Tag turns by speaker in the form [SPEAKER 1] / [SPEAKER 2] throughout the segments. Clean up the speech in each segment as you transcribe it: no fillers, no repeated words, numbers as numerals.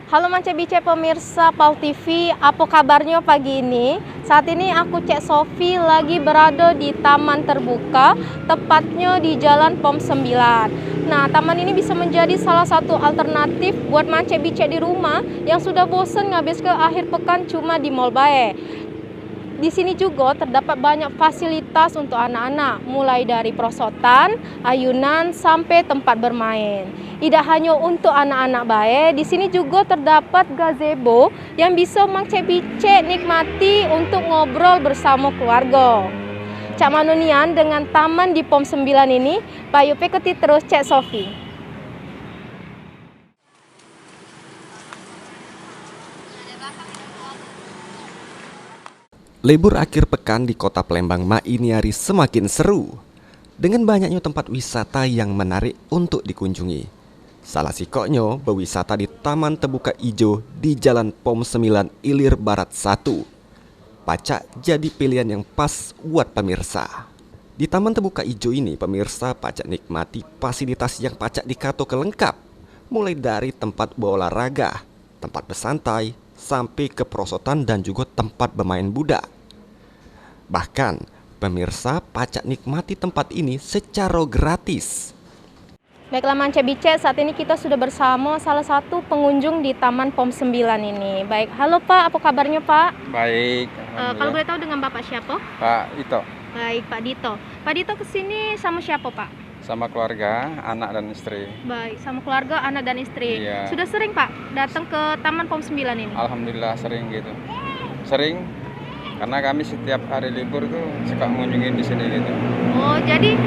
[SPEAKER 1] Halo Mance Bice pemirsa PAL TV, apa kabarnya pagi ini? Saat ini aku Cek Sofi lagi berada di taman terbuka, tepatnya di Jalan POM 9. Nah, taman ini bisa menjadi salah satu alternatif buat Mance Bice di rumah yang sudah bosen ngabis ke akhir pekan cuma di mall bae. Di sini juga terdapat banyak fasilitas untuk anak-anak, mulai dari perosotan, ayunan, sampai tempat bermain. Tidak hanya untuk anak-anak baik, di sini juga terdapat gazebo yang bisa Mance Bice nikmati untuk ngobrol bersama keluarga. Cak Manunian dengan taman di POM 9 ini, Bayu Peketi terus Cek Sofi.
[SPEAKER 2] Libur akhir pekan di kota Palembang Mainiari semakin seru dengan banyaknya tempat wisata yang menarik untuk dikunjungi. Salah sikoknya berwisata di Taman Terbuka Ijo di Jalan POM 9 Ilir Barat 1. Pacak jadi pilihan yang pas buat pemirsa. Di Taman Terbuka Ijo ini pemirsa pacak nikmati fasilitas yang pacak dikato kelengkap, mulai dari tempat berolahraga, tempat bersantai, sampai ke perosotan dan juga tempat bermain budak. Bahkan, pemirsa pacak nikmati tempat ini secara gratis.
[SPEAKER 1] Baiklah Mance Bice, saat ini kita sudah bersama salah satu pengunjung di Taman POM 9 ini. Baik, halo Pak, apa kabarnya Pak?
[SPEAKER 3] Baik.
[SPEAKER 1] Kalau boleh tahu dengan Bapak siapa?
[SPEAKER 3] Pak Ito,
[SPEAKER 1] Baik, Pak Dito. Pak Dito kesini sama siapa Pak?
[SPEAKER 3] sama keluarga, anak dan istri.
[SPEAKER 1] Baik, sama keluarga, anak dan istri.
[SPEAKER 3] Iya.
[SPEAKER 1] Sudah sering Pak datang ke Taman POM 9 ini?
[SPEAKER 3] Alhamdulillah sering gitu. Sering, karena kami setiap hari libur tuh suka mengunjungi di sini gitu.
[SPEAKER 1] Oh, jadi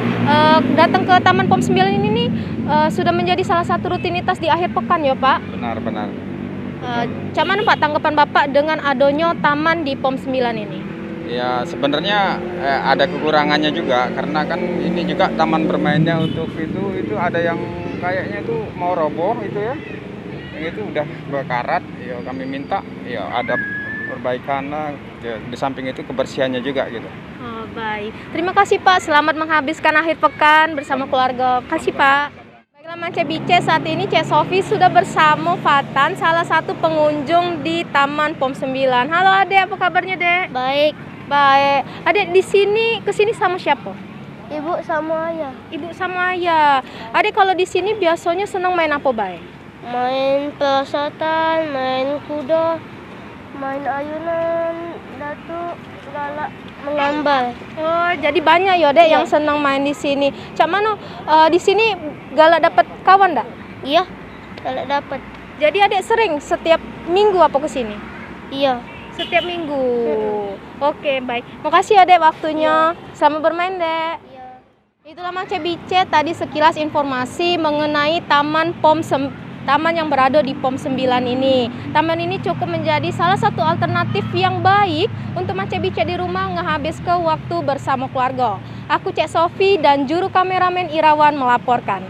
[SPEAKER 1] datang ke Taman POM 9 ini nih sudah menjadi salah satu rutinitas di akhir pekan ya Pak?
[SPEAKER 3] Benar-benar.
[SPEAKER 1] Cak mana Pak tanggapan Bapak dengan adanya taman di POM 9 ini?
[SPEAKER 3] Ya sebenarnya ada kekurangannya juga, karena kan ini juga taman bermainnya untuk itu ada yang kayaknya itu mau roboh itu ya. Yang itu udah berkarat, ya kami minta ya ada perbaikan lah. Ya, di samping itu kebersihannya juga gitu.
[SPEAKER 1] Oh, baik. Terima kasih Pak, selamat menghabiskan akhir pekan bersama keluarga. Kasih Pak. Baiklah Mance Bice, saat ini Cek Sofi sudah bersama Fatan, salah satu pengunjung di Taman POM 9. Halo Adek, apa kabarnya Dek?
[SPEAKER 4] Baik,
[SPEAKER 1] Baik. Adek di sini kesini sama siapa?
[SPEAKER 4] ibu sama ayah
[SPEAKER 1] Ibu sama ayah. Adek kalau di sini biasanya senang main apa baik?
[SPEAKER 4] main perosotan, main kuda, main ayunan, datu, galak, mengambang.
[SPEAKER 1] Oh, jadi banyak ya Dek yang senang main di sini. Cak mana di sini galak dapat kawan dak?
[SPEAKER 4] Iya, galak dapat.
[SPEAKER 1] Jadi Adek sering setiap minggu apa ke sini?
[SPEAKER 4] Iya,
[SPEAKER 1] Setiap minggu. Oke, baik. Makasih ya Dek waktunya. Selamat bermain, Dek.
[SPEAKER 4] iya.
[SPEAKER 1] Itulah Mance Bice tadi sekilas informasi mengenai taman yang berada di POM 9 ini. Taman ini cukup menjadi salah satu alternatif yang baik untuk Mance Bice di rumah ngehabis ke waktu bersama keluarga. Aku Cek Sofi dan juru kameramen Irawan melaporkan.